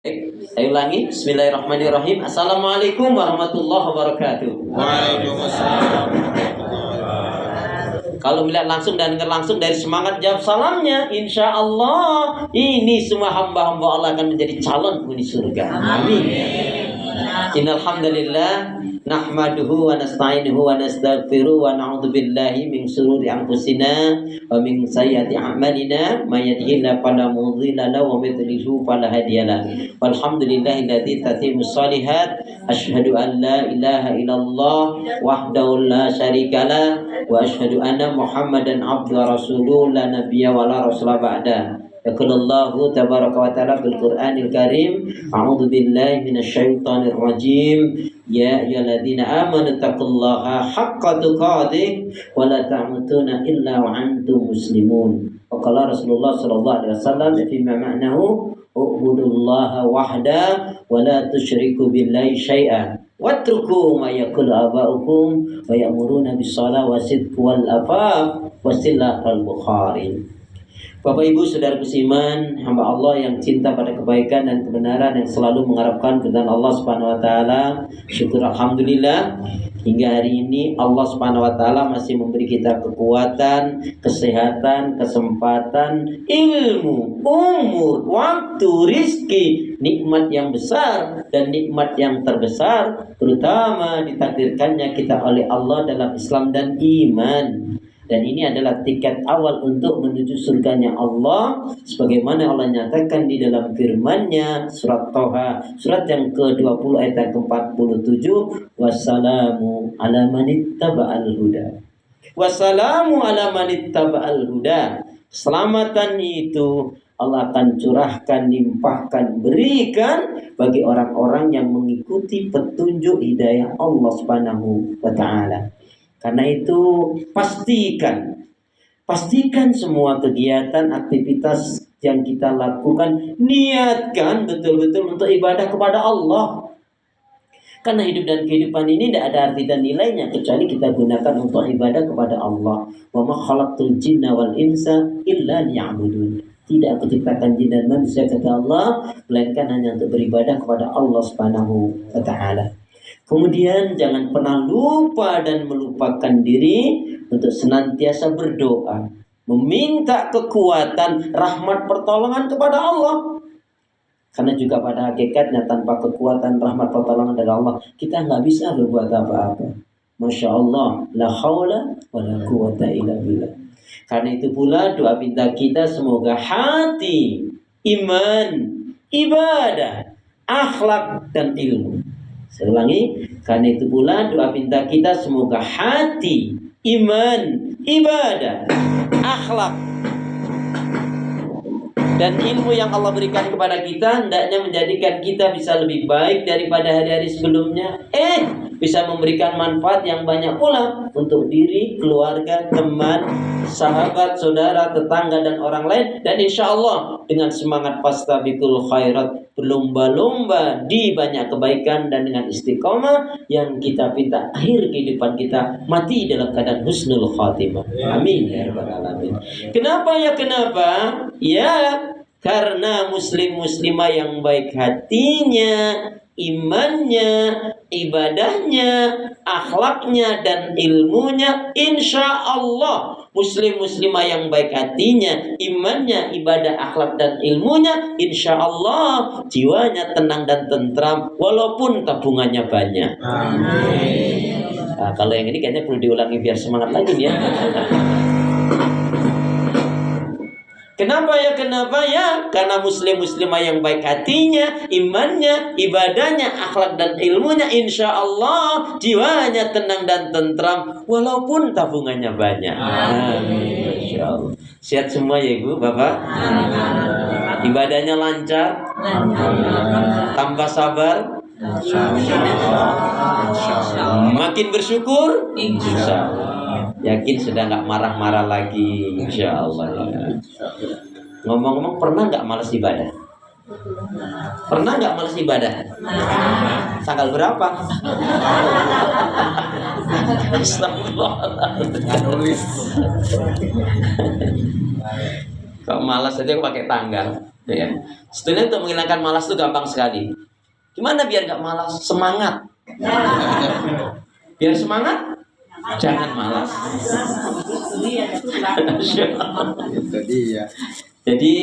Saya ulangi. Bismillahirrahmanirrahim. Assalamualaikum warahmatullahi wabarakatuh. Waalaikumsalam. Kalau melihat langsung dan dengar langsung dari semangat jawab salamnya, insya Allah ini semua hamba-hamba Allah akan menjadi calon penghuni surga. Amin. Innal hamdalillah nahmaduhu wa nasta'inuhu wa nastaghfiruh wa na'udzu billahi min shururi anfusina wa min sayyiati a'malina may yahdihillahu fala mudilla lahu wa may yudlil fala hadiya lahu. Walhamdulillahilladzi tatimmus shalihat asyhadu an la ilaha illallah wahdahu la syarikalah wa asyhadu anna Muhammadan abduhu wa rasuluhu la nabiyya wa la rasula ba'da. Yaqulullahu tabaraka wa ta'ala bil Qur'anil Karim, a'udzu billahi minasyaitonir rajim. Ya ayyuhalladzina amanu taqullaha haqqa tuqatih wa la tamutunna illa wa antum muslimun. Wa qala Rasulullah sallallahu alaihi wasallam fi ma'nahu ubudullaha wahda wa la tusyriku billahi syai'an. Watruku ma yaqulu aba'ukum wa ya'muruna bis-shalati was-sidqi wal afaf wasilah al-Bukhari. Bapak Ibu saudara seiman, hamba Allah yang cinta pada kebaikan dan kebenaran, yang selalu mengharapkan keridhaan Allah Subhanahu wa taala. Syukur alhamdulillah hingga hari ini Allah Subhanahu wa taala masih memberi kita kekuatan, kesehatan, kesempatan, ilmu, umur, waktu, rizki, nikmat yang besar dan nikmat yang terbesar, terutama ditakdirkannya kita oleh Allah dalam Islam dan iman. Dan ini adalah tiket awal untuk menuju surganya Allah, sebagaimana Allah nyatakan di dalam firman-Nya surat Thaha surat yang ke-20 ayat ke-47, wassalamu ala manittaba'al huda. Wassalamu ala manittaba'al huda. Keselamatan itu Allah akan curahkan, limpahkan, berikan bagi orang-orang yang mengikuti petunjuk hidayah Allah Subhanahu wa taala. Karena itu pastikan semua kegiatan, aktivitas yang kita lakukan, niatkan betul-betul untuk ibadah kepada Allah. Karena hidup dan kehidupan ini tidak ada arti dan nilainya kecuali kita gunakan untuk ibadah kepada Allah. Wa ma khalaqtul jinna wal insa illa liya'budun. Tidak aku ciptakan jin dan manusia, kata Allah, melainkan hanya untuk beribadah kepada Allah Subhanahu wa taala. Kemudian jangan pernah lupa dan melupakan diri untuk senantiasa berdoa, meminta kekuatan, rahmat, pertolongan kepada Allah. Karena juga pada hakikatnya tanpa kekuatan, rahmat, pertolongan dari Allah, kita nggak bisa berbuat apa-apa. Masya Allah, la haula wa la quwata illa billah. Karena itu pula doa minta kita semoga hati, iman, ibadah, akhlak dan ilmu. Saya ulangi, karena itu pula doa minta kita semoga hati, iman, ibadah, akhlak dan ilmu yang Allah berikan kepada kita hendaknya menjadikan kita bisa lebih baik daripada hari-hari sebelumnya. Bisa memberikan manfaat yang banyak pula untuk diri, keluarga, teman, sahabat, saudara, tetangga dan orang lain. Dan insya Allah dengan semangat fastabiqul khairat, berlomba-lomba di banyak kebaikan, dan dengan istiqomah yang kita minta akhir kehidupan kita mati dalam keadaan husnul khatimah. Amin ya rabbal alamin. Kenapa? Ya karena muslim-muslimah yang baik hatinya, imannya, ibadahnya, akhlaknya dan ilmunya, insya Allah muslim-muslimah yang baik hatinya, imannya, ibadah, akhlak dan ilmunya, insya Allah jiwanya tenang dan tentram walaupun tabungannya banyak. Amin. Nah, kalau yang ini kayaknya perlu diulangi biar semangat lagi ya. Kenapa ya? Karena muslim-muslimah yang baik hatinya, imannya, ibadahnya, akhlak dan ilmunya, insya Allah jiwanya tenang dan tentram walaupun tabungannya banyak. Amin. Insya Allah. Sehat semua ya Ibu, Bapak. Ibadahnya lancar, tambah sabar, makin bersyukur, insya Allah. Yakin sudah nggak marah-marah lagi, insya Allah ya. Ngomong-ngomong, pernah nggak malas ibadah? Pernah nggak malas ibadah? Tanggal berapa? Astagfirullahaladzim. Kok malas aja pakai tanggal? Ya. Sebetulnya untuk menghilangkan malas itu gampang sekali. Gimana biar nggak malas? Semangat. Biar semangat, jangan malas. Itu dia. Jadi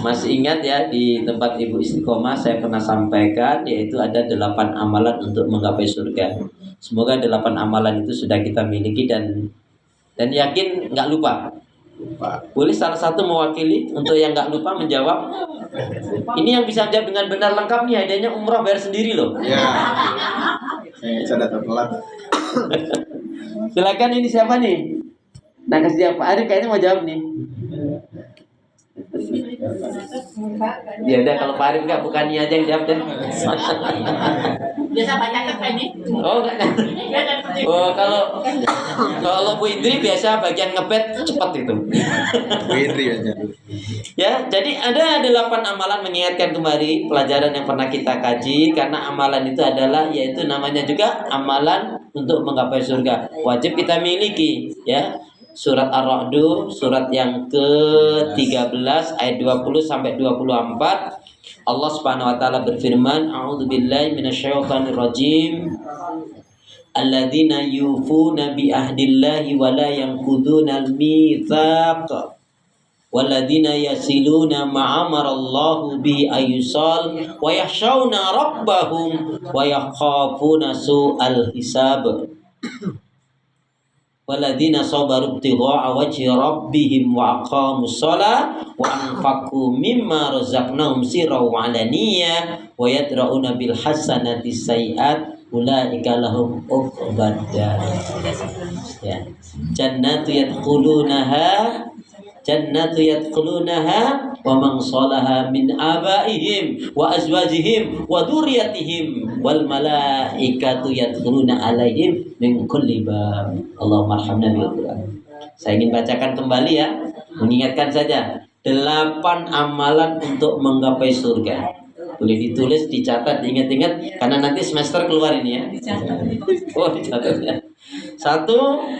masih ingat ya, di tempat Ibu Istiqomah saya pernah sampaikan, yaitu ada 8 amalan untuk menggapai surga. Semoga 8 amalan itu sudah kita miliki dan yakin nggak lupa. Boleh salah satu mewakili untuk yang nggak lupa menjawab. Ini yang bisa jawab dengan benar lengkap nih, hadiahnya umrah bayar sendiri loh. Ya. Saya datang telat. Silakan, ini siapa nih? Nah, kasih jawab. Pak Arif kayaknya mau jawab nih. Ya udah, kalau Pak Arif nggak, bukan Nia aja yang jawab deh. Biasa banyak kan ini. Oh enggak. Oh, kalau Bu Indri biasa bagian ngepet cepat itu. Windri aja. Ya, jadi ada 8 amalan, mengingatkan kembali pelajaran yang pernah kita kaji, karena amalan itu adalah, yaitu namanya juga amalan untuk menggapai surga. Wajib kita miliki, ya. Surat Ar-Ra'd, surat yang ke-13 ayat 20 sampai 24. Allah Subhanahu wa taala berfirman, "A'udzubillahi minasyaitonir rajim. Alladzina yufuna bi ahdillahi wa la yanqudunal mitsaq. Walladzina yasiluna ma'amarallahu bi ayyusal wa yakhshawna rabbahum wa yakhafuna su'al hisab. Walladzina sabaru ibtigha'a wajhi rabbihim wa aqamus shalah wa anfaqu mimma razaqnahum sirran wa 'alaniyah wa yadra'una bil hasanati sayyi'at ulaika lahum uqbad dar." Ya. Jannatu yadkhulunaha wa man salaha min abaihim wa azwajihim wa dzurriyyatihim wal malaikatu yadkhuluna alaihim min kulli bab. Allahumma arhamna bil Qur'an. Saya ingin bacakan kembali ya, mengingatkan saja 8 amalan untuk menggapai surga. Boleh ditulis, dicatat, diingat-ingat, karena nanti semester keluar ini ya. Oh, dicatat ya. 1,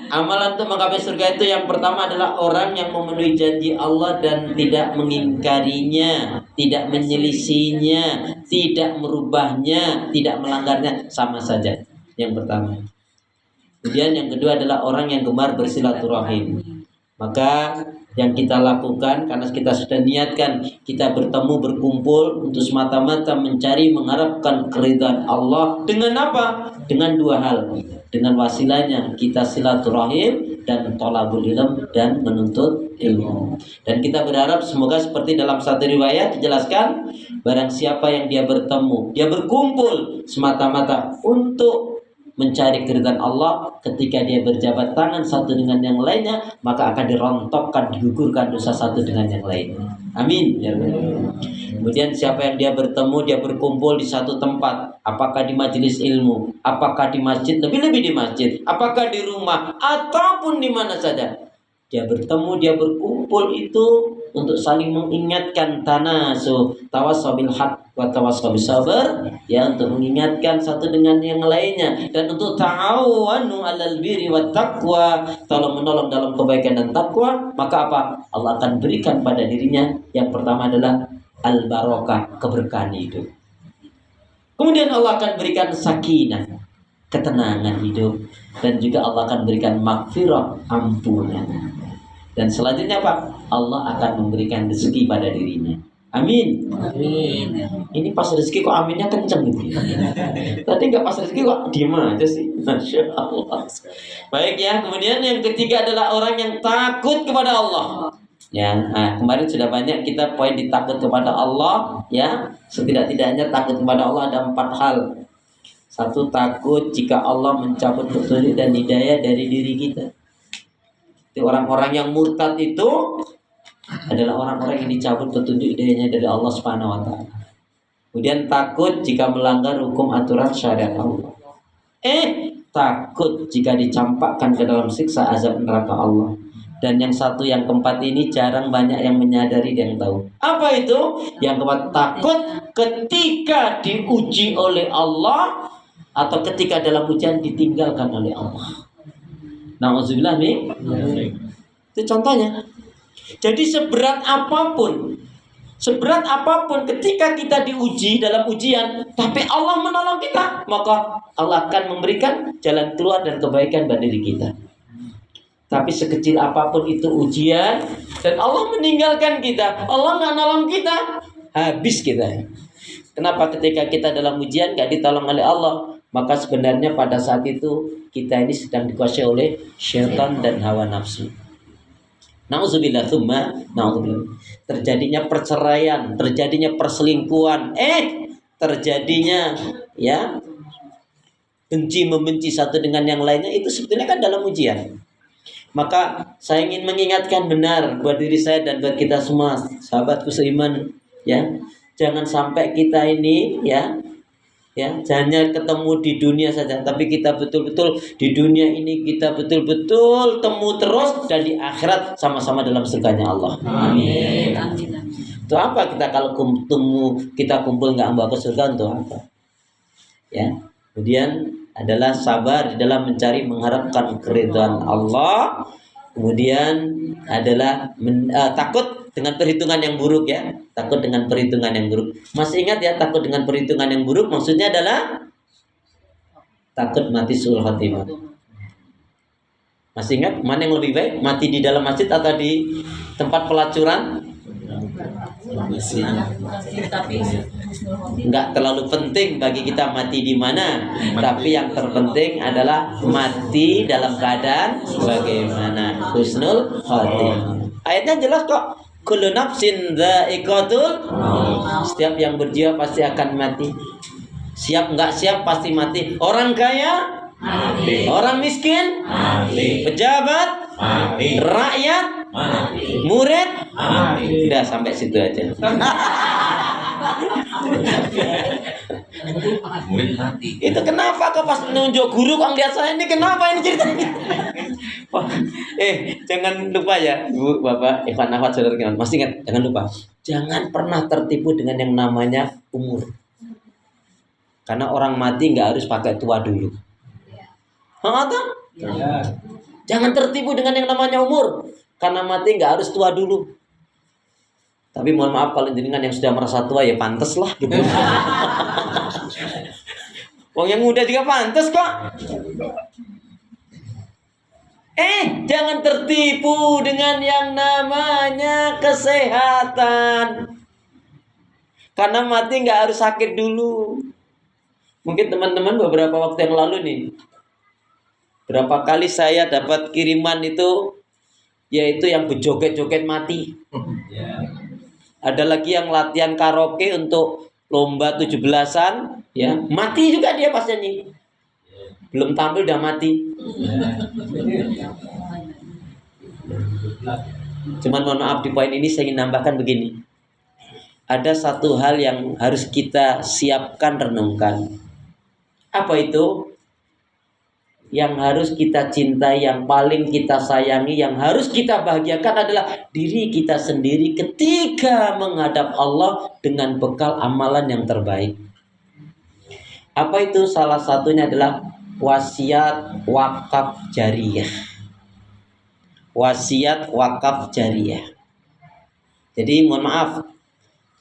amalan untuk menggapai surga itu yang pertama adalah orang yang memenuhi janji Allah dan tidak mengingkarinya, tidak menyelisihinya, tidak merubahnya, tidak melanggarnya, sama saja. Yang pertama. Kemudian yang kedua adalah orang yang gemar bersilaturahim. Maka yang kita lakukan, karena kita sudah niatkan kita bertemu, berkumpul untuk semata-mata mencari, mengharapkan keridhaan Allah. Dengan apa? Dengan 2 hal. Dengan wasilahnya kita silaturahim dan thalabul ilm, dan menuntut ilmu. Dan kita berharap semoga seperti dalam satu riwayat dijelaskan, barang siapa yang dia bertemu, dia berkumpul semata-mata untuk mencari keridhaan Allah, ketika dia berjabat tangan satu dengan yang lainnya, maka akan dirontokkan, digugurkan dosa satu dengan yang lainnya. Amin ya Rabbal. Kemudian siapa yang dia bertemu, dia berkumpul di satu tempat, apakah di majelis ilmu, apakah di masjid, lebih-lebih di masjid, apakah di rumah, ataupun di mana saja, dia bertemu, dia berkumpul itu untuk saling mengingatkan, tanasu, tawassaw bil haq wa tawassaw bis sabr, ya, untuk mengingatkan satu dengan yang lainnya, dan untuk ta'awanu 'alal birri wat taqwa, tolong menolong dalam kebaikan dan takwa. Maka apa? Allah akan berikan pada dirinya yang pertama adalah al barokah, keberkahan hidup. Kemudian Allah akan berikan sakinah, ketenangan hidup, dan juga Allah akan berikan maghfirah, ampunan. Dan selanjutnya apa? Allah akan memberikan rezeki pada dirinya. Amin. Amin. Ini pas rezeki kok aminnya kenceng gitu. Tadi nggak pas rezeki kok diem aja sih. Masya Allah. Baik ya. Kemudian yang ketiga adalah orang yang takut kepada Allah. Ya, kemarin sudah banyak kita poin di takut kepada Allah. Ya, setidak-tidaknya takut kepada Allah ada 4 hal. 1, takut jika Allah mencabut petunjuk dan hidayah dari diri kita. Orang-orang yang murtad itu adalah orang-orang yang dicabut petunjuk hidayahnya dari Allah Subhanahu wa taala. Kemudian takut jika melanggar hukum aturan syariat Allah. Takut jika dicampakkan ke dalam siksa azab neraka Allah. Dan yang satu, yang keempat ini jarang banyak yang menyadari dan tahu. Apa itu? Yang keempat, takut ketika diuji oleh Allah atau ketika dalam ujian ditinggalkan oleh Allah. Na'udzubillah nih. Itu contohnya. Jadi seberat apapun Seberat apapun ketika kita diuji dalam ujian, tapi Allah menolong kita, maka Allah akan memberikan jalan keluar dan kebaikan bagi diri kita. Tapi sekecil apapun itu ujian, dan Allah meninggalkan kita, Allah nggak nolong kita, habis kita. Kenapa? Ketika kita dalam ujian gak ditolong oleh Allah, maka sebenarnya pada saat itu kita ini sedang dikuasai oleh syaitan dan hawa nafsu. Nauzubillah, nauzubillah. Terjadinya perceraian, terjadinya perselingkuhan, terjadinya ya benci membenci satu dengan yang lainnya, itu sebetulnya kan dalam ujian. Maka saya ingin mengingatkan benar buat diri saya dan buat kita semua, sahabatku seiman, ya, jangan sampai kita ini ya hanya ketemu di dunia saja, tapi kita betul-betul di dunia ini kita betul-betul temu terus, dan di akhirat sama-sama dalam surganya Allah. Amin. Itu apa kita kalau kita kumpul nggak membawa ke surga, untuk apa? Ya. Kemudian adalah sabar di dalam mencari mengharapkan keridhaan Allah. Kemudian adalah takut dengan perhitungan yang buruk, ya. Takut dengan perhitungan yang buruk. Masih ingat ya, takut dengan perhitungan yang buruk maksudnya adalah takut mati suul khotimah. Masih ingat mana yang lebih baik, mati di dalam masjid atau di tempat pelacuran? Nggak terlalu penting bagi kita mati di mana, tapi yang terpenting adalah mati dalam keadaan bagaimana, husnul khotimah. Ayatnya jelas kok, kullu nafsin dha'iqatul maut. Setiap yang berjiwa pasti akan mati. Siap nggak siap pasti mati. Orang kaya mati, orang miskin mati, pejabat mati, rakyat mati, murid mati. Udah sampai situ aja. Murid mati. Itu kenapa kok pas nunjuk guru kok lihat saya ini, kenapa ini ceritanya? Jangan lupa ya, Bu, Bapak, Ikhwan, Akhwat, saudara sekalian. Masih ingat, jangan lupa. Jangan pernah tertipu dengan yang namanya umur. Karena orang mati nggak harus pakai tua dulu. Jangan tertipu dengan yang namanya umur. Karena mati nggak harus tua dulu. Tapi mohon maaf kalau jenengan yang sudah merasa tua, ya pantas lah gitu. Wong yang muda juga pantas kok. Jangan tertipu dengan yang namanya kesehatan. Karena mati nggak harus sakit dulu. Mungkin teman-teman beberapa waktu yang lalu nih, berapa kali saya dapat kiriman itu, yaitu yang berjoget-joget mati. Ada lagi yang latihan karaoke untuk lomba 17-an, ya, mati juga dia pas nyanyi. Belum tampil udah mati. Cuman mohon maaf, di poin ini saya ingin nambahkan begini. Ada satu hal yang harus kita siapkan, renungkan. Apa itu? Yang harus kita cintai, yang paling kita sayangi, yang harus kita bahagiakan adalah diri kita sendiri ketika menghadap Allah dengan bekal amalan yang terbaik. Apa itu? Salah satunya adalah wasiat wakaf jariyah. Wasiat wakaf jariyah. Jadi mohon maaf,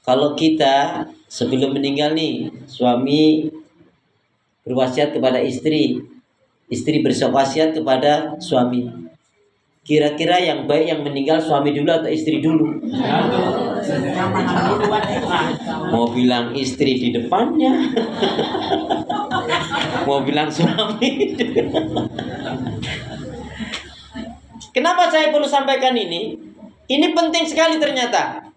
kalau kita sebelum meninggal nih, suami berwasiat kepada istri, istri berwasiat kepada suami. Kira-kira yang baik yang meninggal suami dulu atau istri dulu? Mau bilang istri di depannya, mau bilang suami. Kenapa saya perlu sampaikan ini? Ini penting sekali ternyata.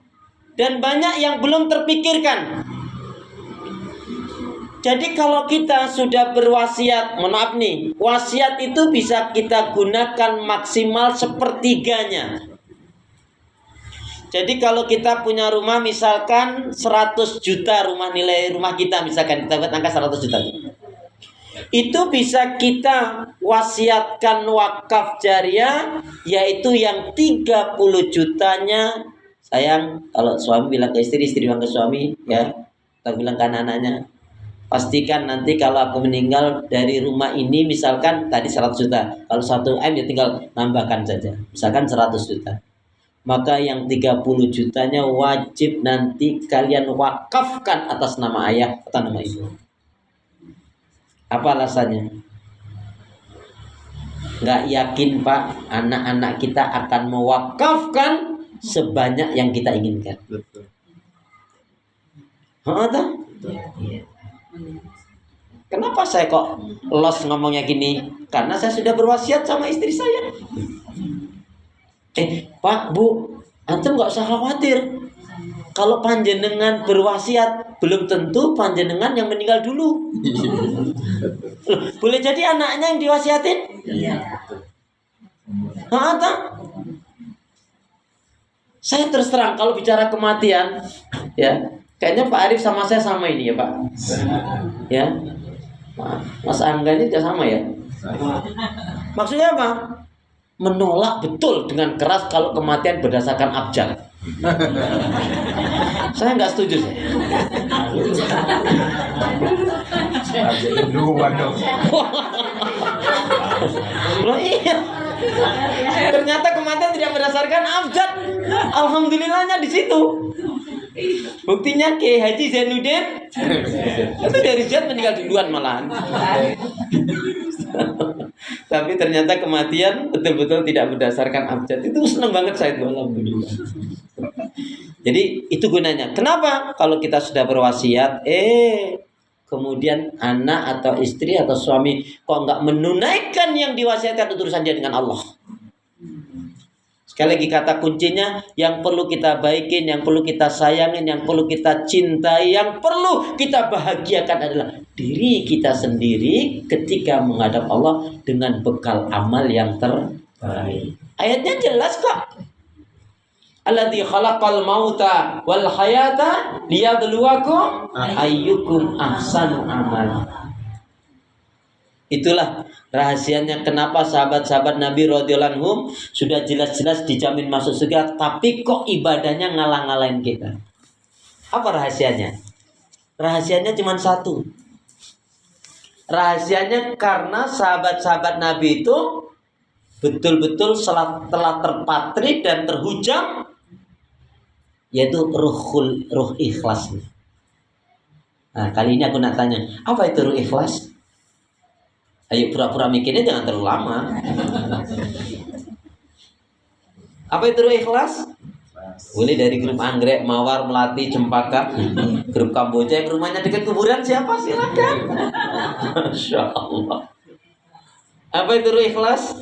Dan banyak yang belum terpikirkan. Jadi kalau kita sudah berwasiat, mohon maaf nih, wasiat itu bisa kita gunakan maksimal sepertiganya. Jadi kalau kita punya rumah misalkan 100 juta nilai rumah kita, misalkan kita buat angka 100 juta. Itu bisa kita wasiatkan wakaf jariah, yaitu yang 30 jutanya, sayang, kalau suami bilang ke istri, istri bilang ke suami, ya, kita bilang ke anak-anaknya, pastikan nanti kalau aku meninggal dari rumah ini misalkan tadi 100 juta. Kalau 1 M ya tinggal nambahkan saja. Misalkan 100 juta. maka yang 30 jutanya wajib nanti kalian wakafkan atas nama ayah atau nama ibu. Apa alasannya? Nggak yakin Pak, anak-anak kita akan mewakafkan sebanyak yang kita inginkan. Betul. Iya. Kenapa saya kok los ngomongnya gini? Karena saya sudah berwasiat sama istri saya. Pak, Bu, antum nggak usah khawatir. Kalau panjenengan berwasiat, belum tentu panjenengan yang meninggal dulu. Loh, boleh jadi anaknya yang diwasiatin? Iya. Saya terus terang kalau bicara kematian, ya kayaknya Pak Arif sama saya sama ini ya Pak. Ya, Mas Angga ini juga sama ya. Maksudnya apa? Menolak betul dengan keras kalau kematian berdasarkan abjad. Saya nggak setuju sih. Loh iya. Ternyata kematian tidak berdasarkan abjad. Alhamdulillahnya di situ. Buktinya Kiai Haji Zainuddin itu dari Z meninggal duluan malahan. Tapi ternyata kematian betul-betul tidak berdasarkan abjad. Itu senang banget saya itu, alhamdulillah. Jadi itu gunanya. Kenapa? Kalau kita sudah berwasiat, kemudian anak atau istri atau suami kok nggak menunaikan yang diwasiatkan, itu urusan dia dengan Allah. Sekali lagi kata kuncinya, yang perlu kita baikin, yang perlu kita sayangin, yang perlu kita cintai, yang perlu kita bahagiakan adalah diri kita sendiri ketika menghadap Allah dengan bekal amal yang terbaik. Ayatnya jelas kok. Alladzi khalaqal mauta wal hayata liyabluwakum ayyukum ahsanu amala. Itulah rahasianya kenapa sahabat-sahabat Nabi radhiyallahu anhum sudah jelas-jelas dijamin masuk surga, tapi kok ibadahnya ngalah-ngalahin kita. Apa rahasianya? Rahasianya cuma satu. Rahasianya karena sahabat-sahabat Nabi itu betul-betul telah terpatri dan terhujam, yaitu ruh ikhlas. Nah, kali ini aku nak tanya, apa itu ruh ikhlas? Ayo pura-pura mikirnya jangan terlalu lama. Apa itu ruh ikhlas? Boleh dari grup Anggrek, Mawar, Melati, Cempaka, grup Kamboja yang rumahnya dekat kuburan, siapa silakan. Masya Allah. Apa itu ruh ikhlas?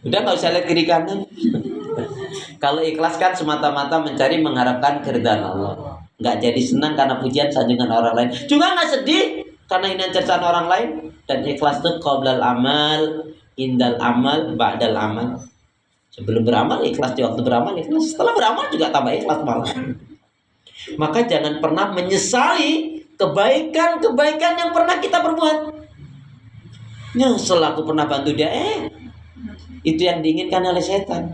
Udah nggak usah lihat kiri kanan. Kalau ikhlas kan semata-mata mencari mengharapkan keridhaan Allah. Nggak jadi senang karena pujian sanjungan orang lain. Juga nggak sedih karena ini cercaan orang lain. Dan ikhlas itu qoblal amal, indal amal, ba'dal amal. Sebelum beramal ikhlas, di waktu beramal ikhlas, setelah beramal juga tambah ikhlas malah. Maka jangan pernah menyesali kebaikan-kebaikan yang pernah kita perbuat. Nyesel aku pernah bantu dia, itu yang diinginkan oleh setan.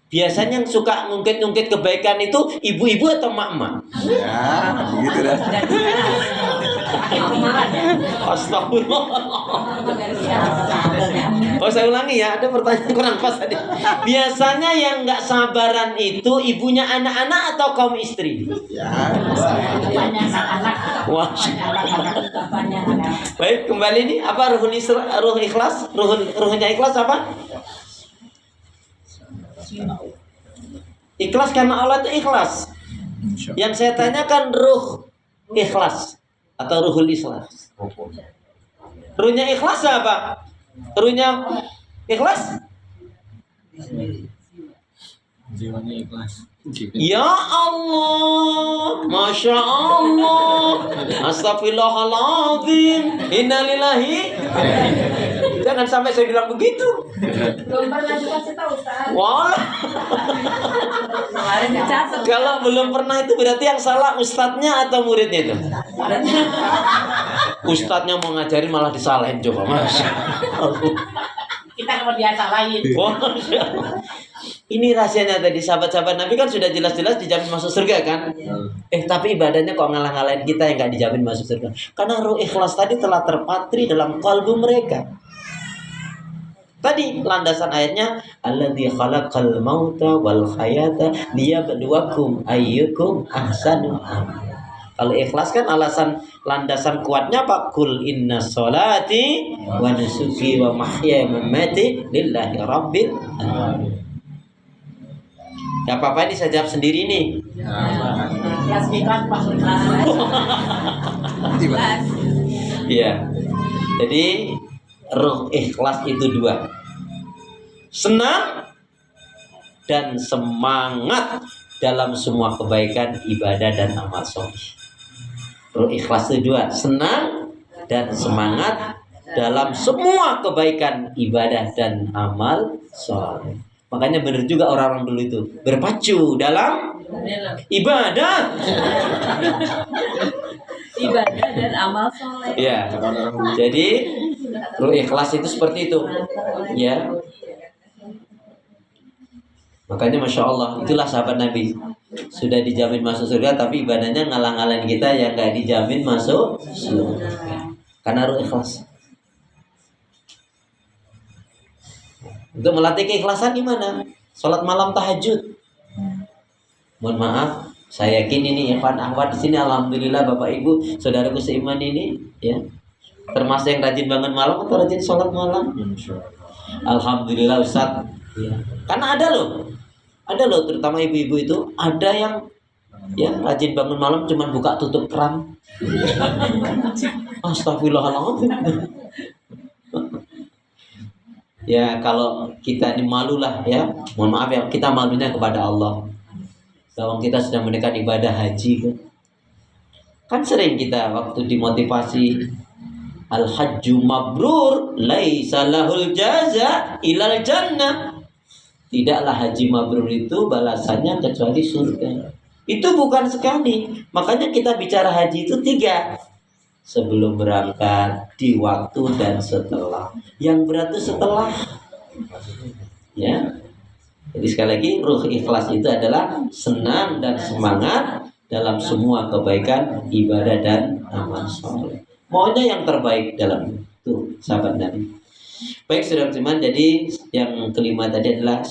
Biasanya yang suka ngungkit-ngungkit kebaikan itu ibu-ibu atau mak-mak? Ya, begitu dah. Astagfirullah. Oh, saya ulangi ya, ada pertanyaan kurang pas tadi. Biasanya yang nggak sabaran itu ibunya anak-anak atau kaum istri? Ya, Wah. Baik, kembali nih, apa ruh ikhlas? Ruhnya ikhlas apa? Ikhlas karena Allah itu ikhlas. Yang saya tanyakan ruh ikhlas atau ruhul ikhlas. Ruhnya ikhlas apa? Ruhnya ikhlas? Jiwanya ikhlas. Ya Allah, Masya Allah, Astagfirullahaladzim, Innalillahi. Jangan sampai saya bilang begitu. Belum pernah dikasih tahu, Ustaz. Wah. Kemarin dicatat. Kalau belum pernah itu berarti yang salah ustadznya atau muridnya itu? Ustadznya mau ngajarin malah disalahin, coba Masya Allah. Kita kalau dia salahin. Masya Allah. Ini rahasianya tadi, sahabat-sahabat Nabi kan sudah jelas-jelas dijamin masuk surga kan? Tapi ibadahnya kok ngalah-ngalahin kita yang gak dijamin masuk surga. Karena ruh ikhlas tadi telah terpatri dalam kalbu mereka. Tadi landasan ayatnya alladzi khalaqal mauta wal hayata liyabluwakum ayyukum ahsanu amala. Kalau ikhlas kan landasan kuatnya apa? Kul inna sholati wa nusuki wa mahyaya wa mamati lillahi rabbil alamin. Gak apa-apa, ini saya jawab sendiri nih. Kelas ikhlas Pak. Ikhlas. Iya. Jadi ruh ikhlas itu dua. Senang dan semangat dalam semua kebaikan, ibadah dan amal soleh. Ruh ikhlas itu dua, senang dan semangat dalam semua kebaikan, ibadah dan amal soleh. Makanya benar juga orang-orang dulu itu berpacu dalam ibadah. Ibadah dan amal soleh. Ya. Jadi ruh ikhlas itu seperti itu. Ya. Makanya Masya Allah, itulah sahabat Nabi. Sudah dijamin masuk surga, tapi ibadahnya ngalang-ngalangin kita yang gak dijamin masuk surga. Karena ruh ikhlas. Untuk melatih keikhlasan gimana? Sholat malam tahajud. Mohon maaf, saya yakin ini Evan Ahwat di sini, alhamdulillah Bapak Ibu, saudaraku seiman ini, ya, termasuk yang rajin bangun malam atau rajin sholat malam. Alhamdulillah Ustaz. Ya. Karena ada loh, terutama ibu-ibu itu, ada yang ya rajin bangun malam cuman buka tutup keran. Astagfirullahaladzim. Ya kalau kita ini malulah ya, mohon maaf ya, kita malunya kepada Allah. Kalau kita sedang mendekat ibadah haji kan sering kita waktu dimotivasi al-hajju mabrur laisa lahul jaza ilal jannah. Tidaklah haji mabrur itu balasannya kecuali surga. Itu bukan sekali. Makanya kita bicara haji itu 3. Sebelum berangkat, di waktu dan setelah. Yang berat itu setelah. Ya. Jadi sekali lagi ruh ikhlas itu adalah senang dan semangat dalam semua kebaikan, ibadah dan amal soleh. Maunya yang terbaik dalam itu, sahabat Nabi. Baik saudara teman, jadi yang kelima tadi adalah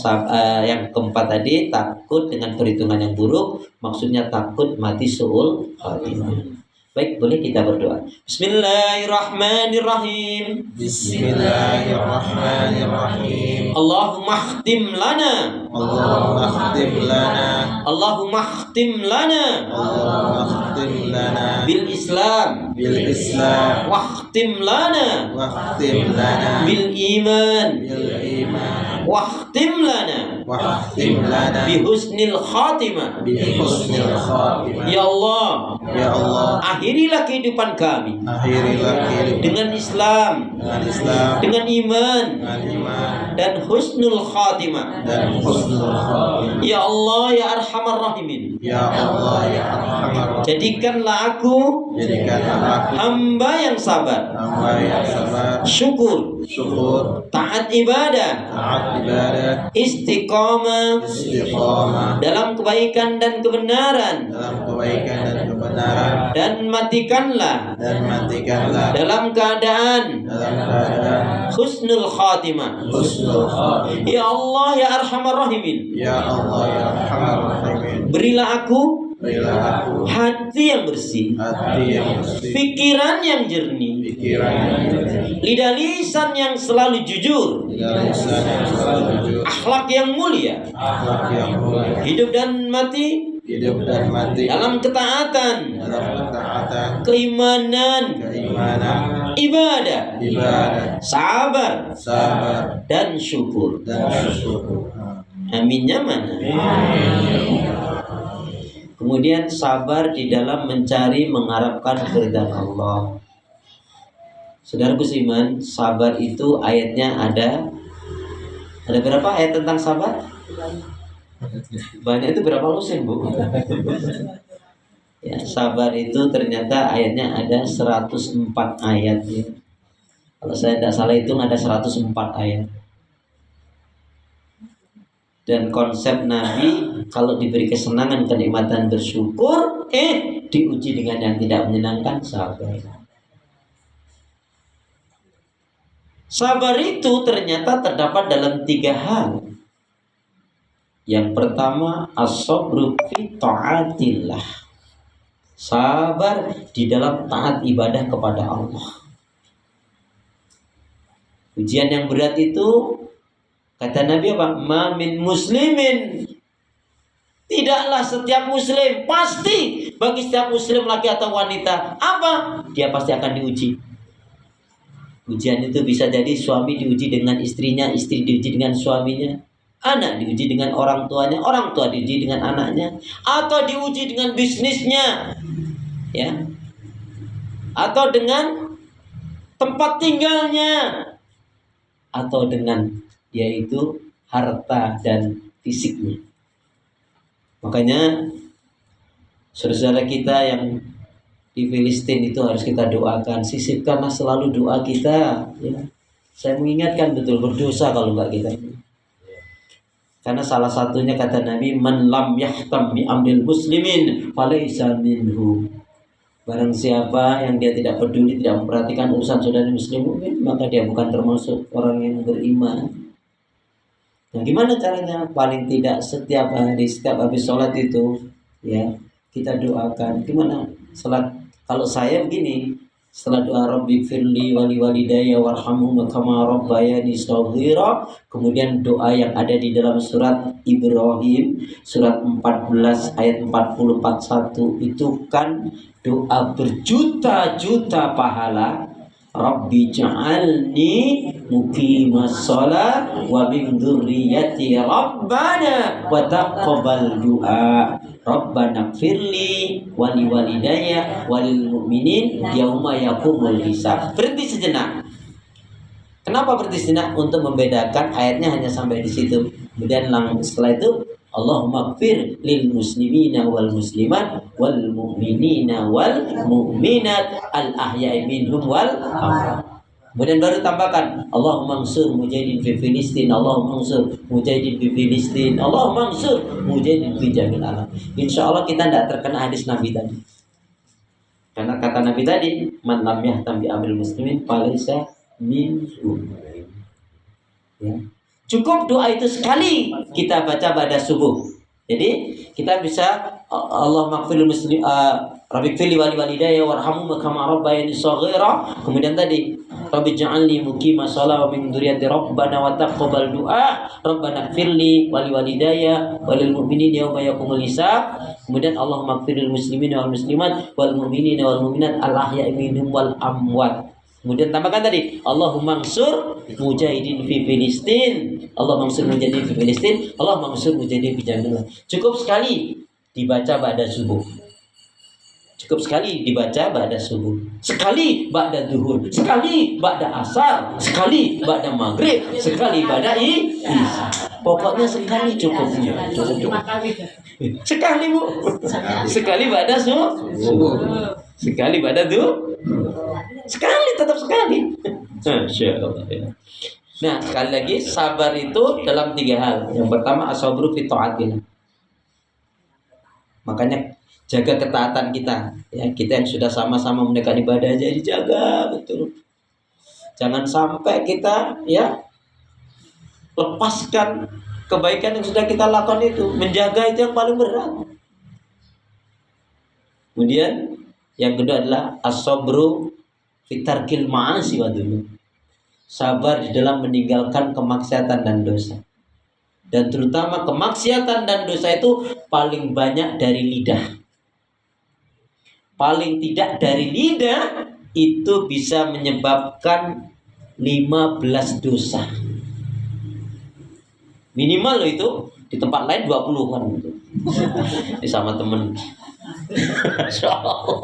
yang keempat tadi takut dengan perhitungan yang buruk, maksudnya takut mati su'ul khatimah. Baik, boleh kita berdoa. Bismillahirrahmanirrahim. Bismillahirrahmanirrahim. Allahumma khtim lana. Allahumma khtim lana. Allahumma khtim lana. Allahumma khtim lana. Bil Islam. Bil Islam. Wa khtim lana. Wa khtim lana. Bil iman. Bil iman. Wa khtim lana. Wa khtim lana. Bi husnil khatimah. Bi husnil khatimah. Ya Allah, Ya Allah, akhirilah kehidupan kami akhirilah kehidupan dengan Islam, dengan Islam, dengan iman, dengan iman, dan husnul khatimah. dan husnul khatimah. Ya Allah, ya Arhamar Rahimin, Ya Allah, ya Arhamar Rahimin. jadikanlah aku Jadikanlah aku hamba yang sabar, hamba yang sabar, syukur, syukur, taat ibadah, taat ibadah, istiqamah istiqamah dalam kebaikan dan kebenaran, dalam kebaikan dan kebenaran, dan matikanlah dan matikanlah dalam keadaan dalam keadaan husnul khatimah. husnul khatimah. Ya Allah, ya Arhamar Rahimin, Ya Allah, ya Arhamar Rahimin. berilah aku Berilah aku hati yang bersih, hati yang bersih, pikiran yang jernih, pikiran yang jernih, lidah lisan yang selalu jujur, dan lisan yang selalu jujur, akhlak yang mulia, akhlak yang mulia, hidup dan mati hidup dan mati dalam ketaatan, dalam ketaatan, keimanan, keimanan, ibadah, ibadah, sabar, sabar, dan syukur. dan syukur. Aminnya mana? Kemudian sabar di dalam mencari mengharapkan keridhaan Allah. Saudaraku seiman, sabar itu ayatnya ada berapa ayat tentang sabar? Banyak, itu berapa lusin, Bu? Ya, sabar itu ternyata ayatnya ada 104 ayat ya. Kalau saya tidak salah hitung ada 104 ayat. Dan konsep Nabi kalau diberi kesenangan, kenikmatan, bersyukur, diuji dengan yang tidak menyenangkan, sabar. Sabar itu ternyata terdapat dalam 3 hal. Yang pertama, as-sabru fi ta'atillah. Sabar di dalam taat ibadah kepada Allah. Ujian yang berat itu, kata Nabi apa? Ma min muslimin. Tidaklah setiap muslim, pasti bagi setiap muslim laki atau wanita, apa? Dia pasti akan diuji. Ujian itu bisa jadi suami diuji dengan istrinya, istri diuji dengan suaminya, anak diuji dengan orang tuanya, orang tua diuji dengan anaknya, atau diuji dengan bisnisnya, ya, atau dengan tempat tinggalnya, atau dengan yaitu harta dan fisiknya. Makanya saudara kita yang di Filistin itu harus kita doakan, sisipkanlah selalu doa kita, ya. Saya mengingatkan betul, berdosa kalau enggak kita. Karena salah satunya kata Nabi, man lam yahtam bi amril muslimin falaysa minhu. Barang siapa yang dia tidak peduli, tidak memperhatikan urusan saudara muslim, maka dia bukan termasuk orang yang beriman. Nah, gimana caranya? Paling tidak setiap hari, setiap habis sholat itu, ya, kita doakan. Gimana? Sholat, kalau saya begini, setelah doa Rabbi firli wali walidayya warhamhum kama rabbayani shaghira, kemudian doa yang ada di dalam surat Ibrahim, surat 14 ayat 44:1 itu kan doa berjuta-juta pahala. Rabbi ja'alni muqimas shalah wa min dzurriyyati rabbana wa taqabbal du'a. Rabbana firli wali walidayya walil mu'minin yauma yaqumul hisab. Berhenti sejenak. Kenapa berhenti sejenak? Untuk membedakan, ayatnya hanya sampai di situ. Kemudian setelah itu Allahumma gfir lil muslimina wal muslimat wal mu'minina wal mu'minat al ahya'i minhum wal amwat. Kemudian baru tambahkan Allahumma ansur mujahidin fi Filistin, Allahumma ansur mujahidin fi Filistin, Allahumma ansur mujahidin fi jamil alam. Insyaallah kita tidak terkena hadis Nabi tadi. Karena kata Nabi tadi, man lam yahtam bi amril muslimin falaysa minhum. Ya. Cukup doa itu sekali kita baca pada subuh. Jadi kita bisa Allahumma ighfirlil muslim Rabbi ighfirli wali walidayya warhamhum kama rabbayani shaghira. Kemudian tadi Rabbi ja'alni muqimas shalah wa min dzurriyyati rabbana wa taqabbal du'a. Rabbana ighfirli wali walidayya walil mu'minina yauma yaqumul hisab. Kemudian Allahumma ighfirlil muslimina wal muslimat wal mu'minina wal mu'minat al ahya'i minhum wal amwat. Kemudian tambahkan tadi Allahumma ansur mujahidin fi Filistin, Allahumma ansur mujahidin fi Filistin, Allahumma ansur mujahidin fi jamil. Cukup sekali dibaca ba'da subuh. Cukup sekali dibaca ba'da subuh. Sekali ba'da zuhur, sekali ba'da asar, sekali ba'da maghrib, sekali ba'da isya. Pokoknya sekali cukupnya. Sekali, Bu. Sekali ba'da subuh. Sekali ba'da zuhur. Sekali, tetap sekali. Masya Allah, ya. Nah, sekali lagi, sabar itu dalam 3 hal. Yang pertama, as-sabru fi ta'atillah. Makanya jaga ketaatan kita. Ya, kita yang sudah sama-sama menegakkan ibadah aja dijaga betul. Jangan sampai kita lepaskan kebaikan yang sudah kita lakukan itu. Menjaga itu yang paling berat. Kemudian yang kedua adalah as-sabru fitarkil ma'asi wa dzunub. Sabar di dalam meninggalkan kemaksiatan dan dosa. Dan terutama kemaksiatan dan dosa itu paling banyak dari lidah. Paling tidak dari lidah itu bisa menyebabkan 15 dosa. Minimal loh itu, di tempat lain 20-an gitu. Ini sama temen. Masya Allah.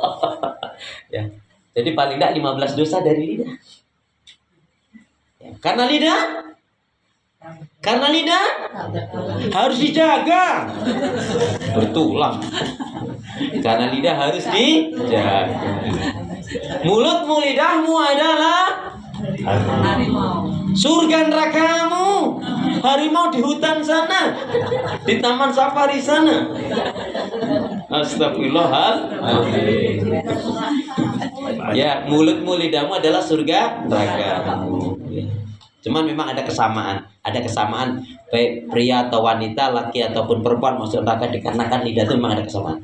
Ya. Jadi paling tidak 15 dosa dari lidah. Ya. Karena lidah harus dijaga. Bertulang. Karena lidah harus dijaga. Mulutmu, lidahmu adalah surga nerakamu. Harimau di hutan sana, di taman safari sana. Astagfirullahaladzim. Ya, mulutmu, lidahmu adalah surga nerakamu. Cuman memang ada kesamaan. Ada kesamaan baik pria atau wanita, laki ataupun perempuan masuk neraka dikarenakan lidah itu memang ada kesamaan.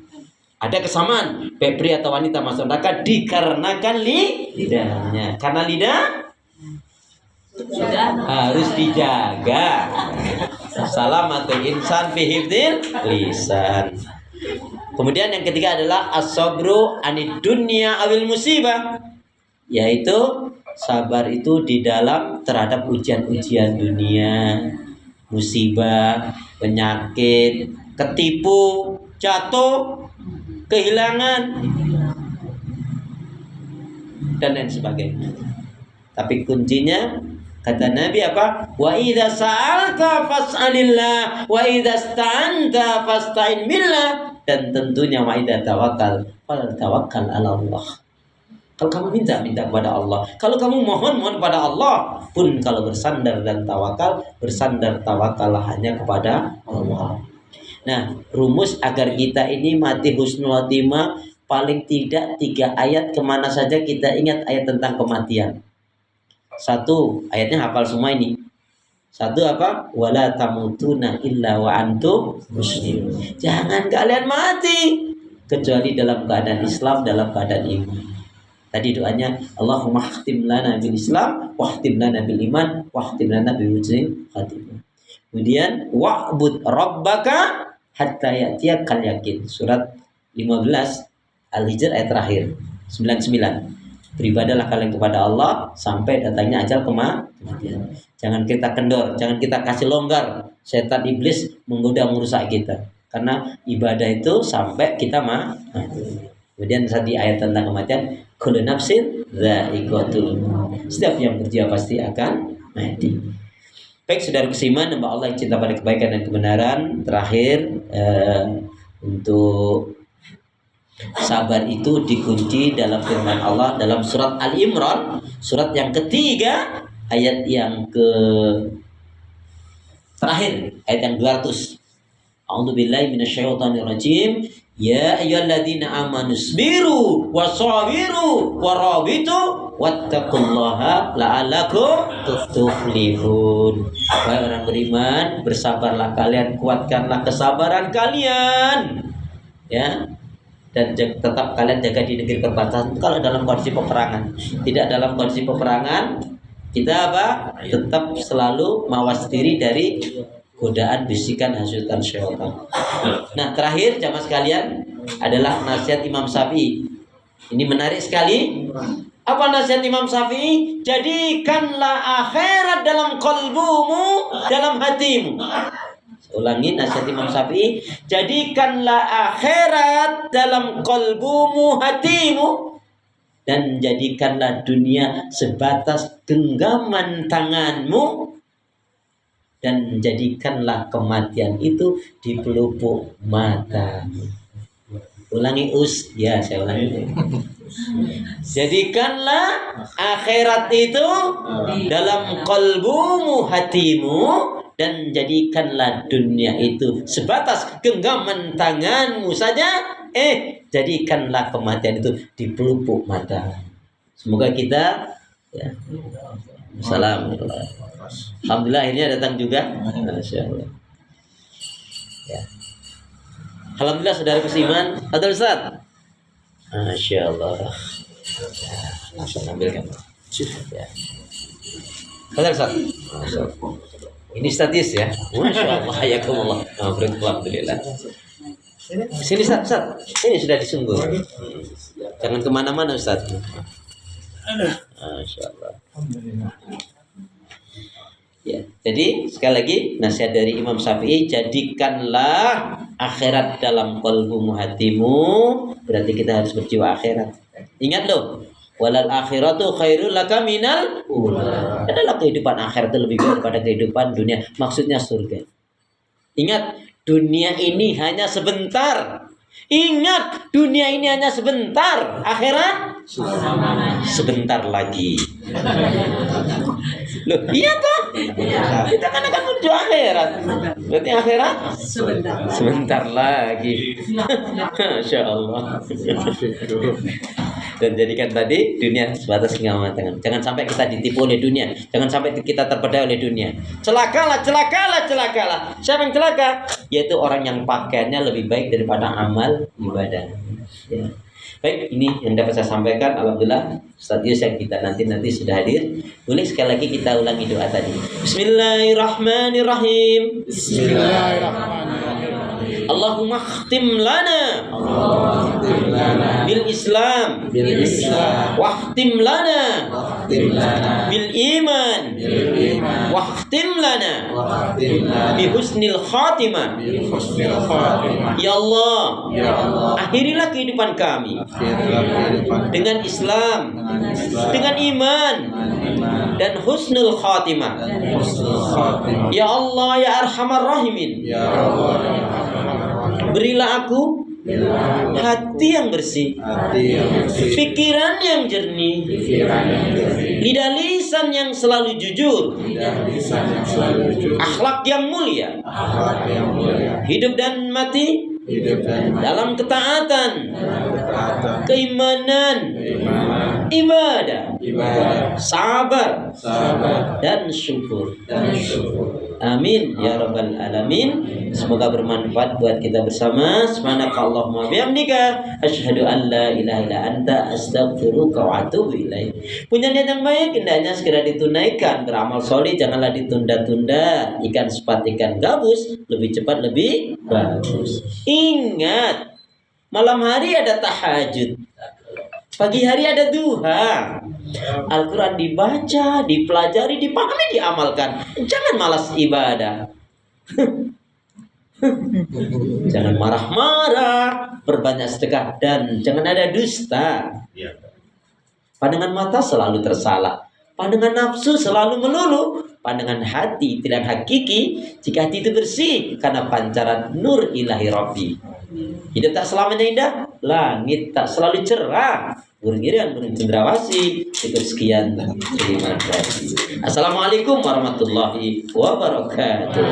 Ada kesamaan baik pria atau wanita masuk neraka dikarenakan lidahnya. Karena lidah harus dijaga. Salamatul insan fi hifdzil lisan. Kemudian yang ketiga adalah as-sabru anid dunya awil musibah, yaitu sabar itu di dalam terhadap ujian-ujian dunia, musibah, penyakit, ketipu, jatuh, kehilangan, dan lain sebagainya. Tapi kuncinya kata Nabi apa? Wa idza sa'alta fas'alillah wa idza sta'anta fasta'in billah. Dan tentunya wa idza tawakkal fal tawakkal 'ala Allah. Kalau kamu minta kepada Allah, kalau kamu mohon kepada Allah, pun kalau bersandar dan tawakal, tawakallah hanya kepada Allah. Nah, rumus agar kita ini mati husnul khotimah, paling tidak 3 ayat kemana saja kita ingat ayat tentang kematian. 1, ayatnya hafal semua ini. 1 apa? Wala tamutunna illa wa antum muslimun. Jangan kalian mati kecuali dalam keadaan Islam, dalam keadaan iman. Tadi doanya Allahumma khtim lana bil Islam, wahtim lana bil iman, wahtim lana bi husnil khatimah. Kemudian wa'bud rabbaka hatta ya'tiyakal yakin. Surat 15 Al-Hijr ayat terakhir 99. Beribadahlah kalian kepada Allah sampai datangnya ajal kematian. Jangan kita kendor, jangan kita kasih longgar. Setan iblis menggoda merusak kita. Karena ibadah itu sampai kita mati. Kemudian tadi ayat tentang kematian, kullu nafsin dha'iqatul maut. Setiap yang berjiwa pasti akan mati. Baik, saudara seiman, hamba Allah yang cinta pada kebaikan dan kebenaran. Terakhir, untuk sabar itu dikunci dalam firman Allah dalam surat Al-Imran, surat yang ketiga, ayat yang terakhir, ayat yang 200. A'udzubillahi minasyaitonirrajim. Ya ayyuhalladzina amanu sabiru wasabiru warabitu wattaqullaha la'allakum tuflihun. Wahai orang beriman, bersabarlah kalian, kuatkanlah kesabaran kalian, ya, dan tetap kalian jaga di negeri perbatasan. Kalau dalam kondisi peperangan, tidak dalam kondisi peperangan, kita apa? Tetap selalu mawas diri dari godaan, bisikan, hasutan syaitan. Nah, terakhir jamaah sekalian adalah nasihat Imam Syafi'i. Ini menarik sekali. Apa nasihat Imam Syafi'i? Jadikanlah akhirat dalam qalbumu, dalam hatimu. Ulangi nasihat Imam Syafi'i. Jadikanlah akhirat dalam qalbumu, hatimu. Dan jadikanlah dunia sebatas genggaman tanganmu. Dan jadikanlah kematian itu di pelupuk mata. Ulangi ya saya ulangi. Jadikanlah akhirat itu dalam qalbumu, hatimu, dan jadikanlah dunia itu sebatas genggaman tanganmu saja. Jadikanlah kematian itu di pelupuk mata. Semoga kita, ya. Assalamualaikum. Alhamdulillah akhirnya datang juga. Masyaallah. Ya. Alhamdulillah saudara seiman. Ada Ustaz? Masyaallah. Langsung ambilkan. Ya. Ada Ustaz? Masyaallah. Ini statis ya. Masyaallah, hayakumullah. Alhamdulillah. Sini Ustaz. Ini sudah disungguh. Jangan kemana-mana Ustaz. Masyaallah. Ya, jadi sekali lagi nasihat dari Imam Syafi'i, jadikanlah akhirat dalam qalbumu, hatimu. Berarti kita harus berjiwa akhirat. Ingat loh, walal akhiratu khairul laka minal ula. Adalah kehidupan akhirat itu lebih baik daripada kehidupan dunia. Maksudnya surga. Ingat, dunia ini hanya sebentar. Ingat, dunia ini hanya sebentar. Akhirat sebentar lagi. Loh, iya toh? Kita kan akan menuju akhirat. Berarti akhirat sebentar lagi. Masya Allah. Dan jadikan tadi dunia sebatas genggaman tangan. Jangan sampai kita ditipu oleh dunia. Jangan sampai kita terpedaya oleh dunia. Celakalah. Siapa yang celaka? Yaitu orang yang pakaiannya lebih baik daripada amal ibadah. Ya. Baik, ini yang dapat saya sampaikan. Alhamdulillah, Ustaz Yus yang kita nanti sudah hadir. Boleh sekali lagi kita ulangi doa tadi. Bismillahirrahmanirrahim. Allahumma khtim lana bil Islam wahtim lana bil iman wahtim lana bi husnil khatimah. Ya Allah, akhirilah kehidupan kami dengan Islam, dengan iman dan husnul khatimah. Ya Allah, ya Arhamar Rahimin, berilah aku hati yang bersih, pikiran yang jernih, lidah lisan yang selalu jujur, akhlak yang mulia, hidup dan mati dalam ketaatan, keimanan, ibadah, sabar, dan syukur. Amin ya rabbal alamin. Semoga bermanfaat buat kita bersama. Subhanakallahumma bihamdika asyhadu an la ilaha illa anta astaghfiruka wa atubu ilaik. Punya niat yang baik hendaknya segera ditunaikan. Beramal soleh janganlah ditunda-tunda. Ikan sepat ikan gabus, lebih cepat lebih bagus. Ingat, malam hari ada tahajud, pagi hari ada duha. Al-Quran dibaca, dipelajari, dipahami, diamalkan. Jangan malas ibadah. Jangan marah-marah, perbanyak sedekah, dan jangan ada dusta. Pandangan mata selalu tersalah, pandangan nafsu selalu melulu, pandangan hati tidak hakiki jika hati itu bersih karena pancaran nur ilahi Rabbi. Hidup tak selamanya indah, langit tak selalu cerah, burung irian, burung cendrawasih. Cukup sekian, terima kasih. Assalamualaikum warahmatullahi wabarakatuh.